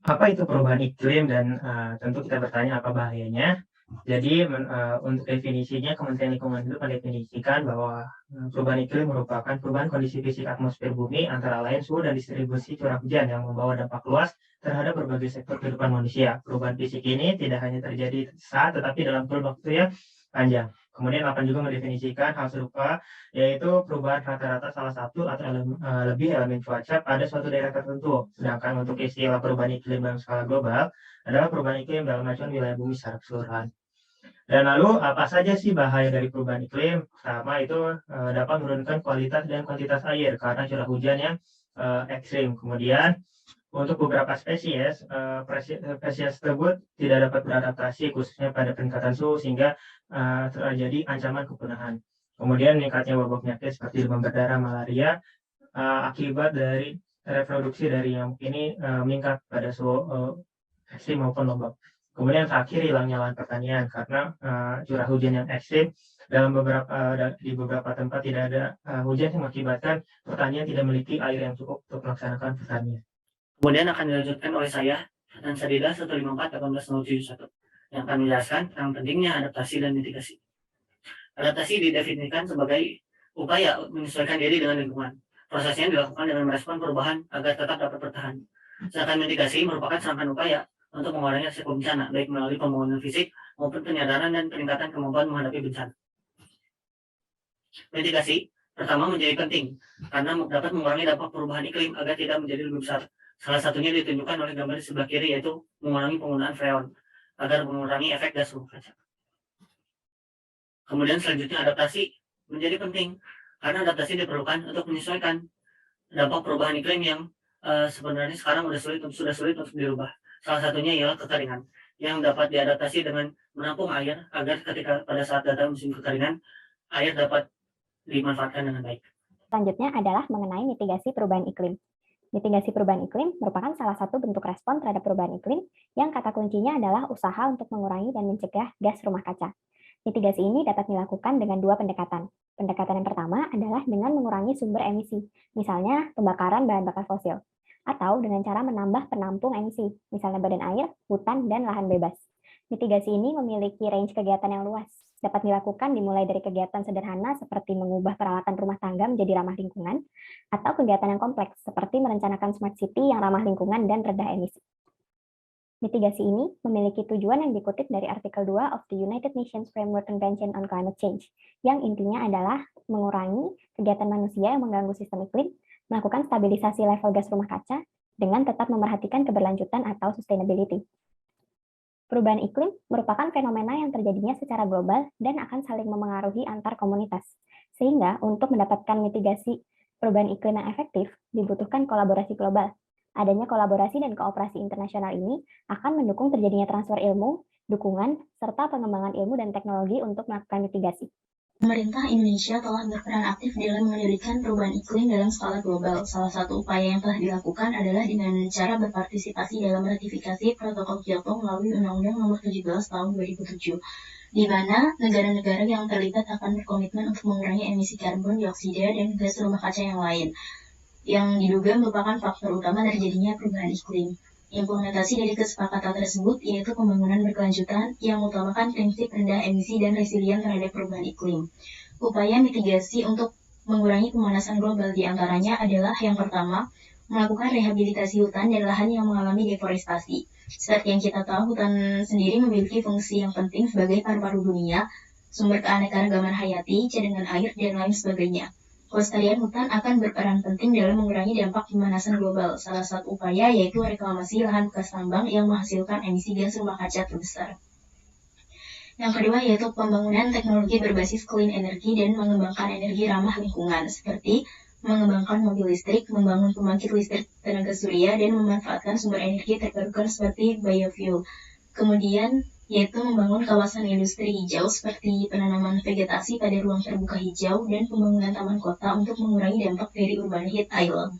Apa itu perubahan iklim dan, tentu kita bertanya apa bahayanya. Jadi untuk definisinya Kementerian Lingkungan Hidup mendefinisikan bahwa, perubahan iklim merupakan perubahan kondisi fisik atmosfer bumi antara lain suhu dan distribusi curah hujan yang membawa dampak luas terhadap berbagai sektor kehidupan manusia. Perubahan fisik ini tidak hanya terjadi saat, tetapi dalam kurun waktu yang panjang. Kemudian 8 juga mendefinisikan hal serupa, yaitu perubahan rata-rata salah satu atau lebih elemen cuaca pada suatu daerah tertentu. Sedangkan untuk istilah perubahan iklim dalam skala global adalah perubahan iklim dalam macam wilayah bumi secara keseluruhan. Dan lalu apa saja sih bahaya dari perubahan iklim? Pertama itu, dapat menurunkan kualitas dan kuantitas air karena curah hujan yang, ekstrim. Kemudian untuk beberapa spesies, spesies tersebut tidak dapat beradaptasi khususnya pada peningkatan suhu sehingga, terjadi ancaman kepunahan. Kemudian meningkatnya wabah penyakit seperti demam berdarah, malaria, akibat dari reproduksi dari nyamuk ini, meningkat pada suhu, ekstrim maupun lembab. Kemudian terakhir hilangnya lahan pertanian karena, curah hujan yang ekstrim di beberapa tempat tidak ada, hujan yang mengakibatkan pertanian tidak memiliki air yang cukup untuk melaksanakan pertanian. Kemudian akan dilanjutkan oleh saya dan Sadida 154-18-071 yang akan menjelaskan tentang pentingnya adaptasi dan mitigasi. Adaptasi didefinisikan sebagai upaya menyesuaikan diri dengan lingkungan. Prosesnya dilakukan dengan merespon perubahan agar tetap dapat bertahan. Sedangkan mitigasi merupakan serangkaian upaya untuk mengurangi risiko bencana, baik melalui pembangunan fisik maupun penyadaran dan peningkatan kemampuan menghadapi bencana. Mitigasi pertama menjadi penting karena dapat mengurangi dampak perubahan iklim agar tidak menjadi lebih besar. Salah satunya ditunjukkan oleh gambar di sebelah kiri, yaitu mengurangi penggunaan freon agar mengurangi efek gas rumah kaca. Kemudian selanjutnya adaptasi menjadi penting karena adaptasi diperlukan untuk menyesuaikan dampak perubahan iklim yang sebenarnya sekarang sudah sulit untuk dirubah. Salah satunya ialah kekeringan yang dapat diadaptasi dengan menampung air agar ketika pada saat datang musim kekeringan, air dapat dimanfaatkan dengan baik. Selanjutnya adalah mengenai mitigasi perubahan iklim. Mitigasi perubahan iklim merupakan salah satu bentuk respon terhadap perubahan iklim yang kata kuncinya adalah usaha untuk mengurangi dan mencegah gas rumah kaca. Mitigasi ini dapat dilakukan dengan dua pendekatan. Pendekatan yang pertama adalah dengan mengurangi sumber emisi, misalnya pembakaran bahan bakar fosil, atau dengan cara menambah penampung emisi, misalnya badan air, hutan, dan lahan bebas. Mitigasi ini memiliki range kegiatan yang luas, dapat dilakukan dimulai dari kegiatan sederhana seperti mengubah peralatan rumah tangga menjadi ramah lingkungan, atau kegiatan yang kompleks seperti merencanakan smart city yang ramah lingkungan dan rendah emisi. Mitigasi ini memiliki tujuan yang dikutip dari artikel 2 of the United Nations Framework Convention on Climate Change, yang intinya adalah mengurangi kegiatan manusia yang mengganggu sistem iklim, melakukan stabilisasi level gas rumah kaca, dengan tetap memerhatikan keberlanjutan atau sustainability. Perubahan iklim merupakan fenomena yang terjadinya secara global dan akan saling memengaruhi antar komunitas. Sehingga untuk mendapatkan mitigasi perubahan iklim yang efektif, dibutuhkan kolaborasi global. Adanya kolaborasi dan kooperasi internasional ini akan mendukung terjadinya transfer ilmu, dukungan, serta pengembangan ilmu dan teknologi untuk melakukan mitigasi. Pemerintah Indonesia telah berperan aktif dalam mengendalikan perubahan iklim dalam skala global. Salah satu upaya yang telah dilakukan adalah dengan cara berpartisipasi dalam ratifikasi Protokol Kyoto melalui Undang-Undang Nomor 17 Tahun 2007, di mana negara-negara yang terlibat akan berkomitmen untuk mengurangi emisi karbon dioksida dan gas rumah kaca yang lain, yang diduga merupakan faktor utama terjadinya perubahan iklim. Implementasi dari kesepakatan tersebut yaitu pembangunan berkelanjutan yang mengutamakan prinsip rendah emisi dan resilient terhadap perubahan iklim. Upaya mitigasi untuk mengurangi pemanasan global diantaranya adalah yang pertama, melakukan rehabilitasi hutan dan lahan yang mengalami deforestasi. Seperti yang kita tahu, hutan sendiri memiliki fungsi yang penting sebagai paru-paru dunia, sumber keanekaragaman hayati, cadangan air, dan lain sebagainya. Kelestarian hutan akan berperan penting dalam mengurangi dampak pemanasan global. Salah satu upaya yaitu reklamasi lahan bekas tambang yang menghasilkan emisi gas rumah kaca terbesar. Yang kedua yaitu pembangunan teknologi berbasis clean energy dan mengembangkan energi ramah lingkungan, seperti mengembangkan mobil listrik, membangun pembangkit listrik tenaga surya, dan memanfaatkan sumber energi terbarukan seperti biofuel. Kemudian yaitu membangun kawasan industri hijau seperti penanaman vegetasi pada ruang terbuka hijau dan pembangunan taman kota untuk mengurangi dampak dari urban heat island.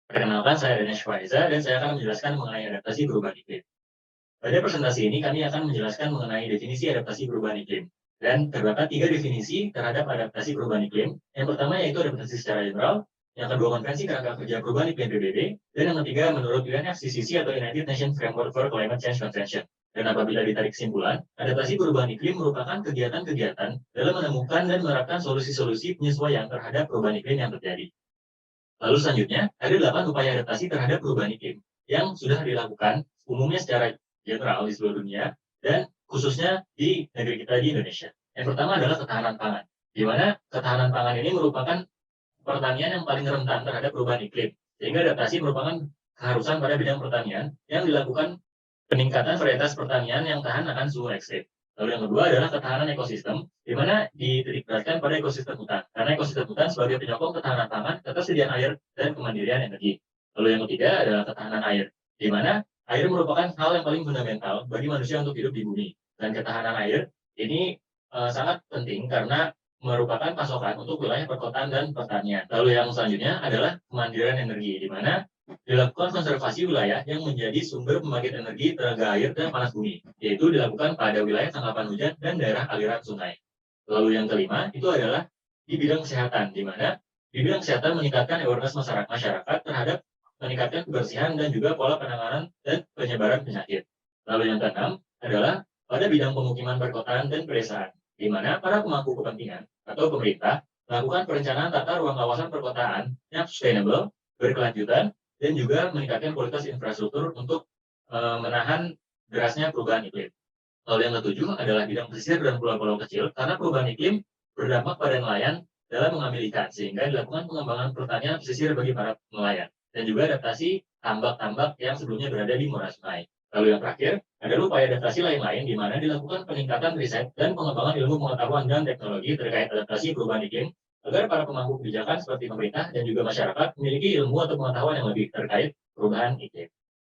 Perkenalkan, saya Dinesh Faiza dan saya akan menjelaskan mengenai adaptasi perubahan iklim. Pada presentasi ini kami akan menjelaskan mengenai definisi adaptasi perubahan iklim. Dan terdapat 3 definisi terhadap adaptasi perubahan iklim. Yang pertama yaitu adaptasi secara general, yang kedua konvensi kerangka kerja perubahan iklim PBB, dan yang ketiga menurut UNFCCC atau United Nations Framework for Climate Change Convention. Dan apabila ditarik kesimpulan, adaptasi perubahan iklim merupakan kegiatan-kegiatan dalam menemukan dan menerapkan solusi-solusi penyesuaian terhadap perubahan iklim yang terjadi. Lalu selanjutnya, ada 8 upaya adaptasi terhadap perubahan iklim yang sudah dilakukan umumnya secara general di seluruh dunia dan khususnya di negeri kita di Indonesia. Yang pertama adalah ketahanan pangan, di mana ketahanan pangan ini merupakan pertanian yang paling rentan terhadap perubahan iklim, sehingga adaptasi merupakan keharusan pada bidang pertanian yang dilakukan peningkatan varietas pertanian yang tahan akan suhu ekstrim. Lalu yang kedua adalah ketahanan ekosistem, di mana dititikberatkan pada ekosistem hutan, karena ekosistem hutan sebagai penyokong ketahanan pangan, ketersediaan air, dan kemandirian energi. Lalu yang ketiga adalah ketahanan air, di mana air merupakan hal yang paling fundamental bagi manusia untuk hidup di bumi. Dan ketahanan air ini sangat penting karena merupakan pasokan untuk wilayah perkotaan dan pertanian. Lalu yang selanjutnya adalah kemandirian energi, di mana dilakukan konservasi wilayah yang menjadi sumber pembangkit energi tenaga air dan panas bumi, yaitu dilakukan pada wilayah tangkapan hujan dan daerah aliran sungai. Lalu yang kelima itu adalah di bidang kesehatan, di mana di bidang kesehatan meningkatkan awareness masyarakat terhadap meningkatkan kebersihan dan juga pola penanganan dan penyebaran penyakit. Lalu yang keenam adalah pada bidang pemukiman perkotaan dan pedesaan, di mana para pemangku kepentingan atau pemerintah melakukan perencanaan tata ruang kawasan perkotaan yang sustainable, berkelanjutan, dan juga meningkatkan kualitas infrastruktur untuk menahan derasnya perubahan iklim. Lalu yang ketujuh adalah bidang pesisir dan pulau-pulau kecil, karena perubahan iklim berdampak pada nelayan dalam mengambil ikan, sehingga dilakukan pengembangan pertanian pesisir bagi para nelayan, dan juga adaptasi tambak-tambak yang sebelumnya berada di muara sungai. Lalu yang terakhir adalah upaya adaptasi lain-lain, di mana dilakukan peningkatan riset dan pengembangan ilmu pengetahuan dan teknologi terkait adaptasi perubahan iklim, agar para pemangku kebijakan seperti pemerintah dan juga masyarakat memiliki ilmu atau pengetahuan yang lebih terkait perubahan iklim.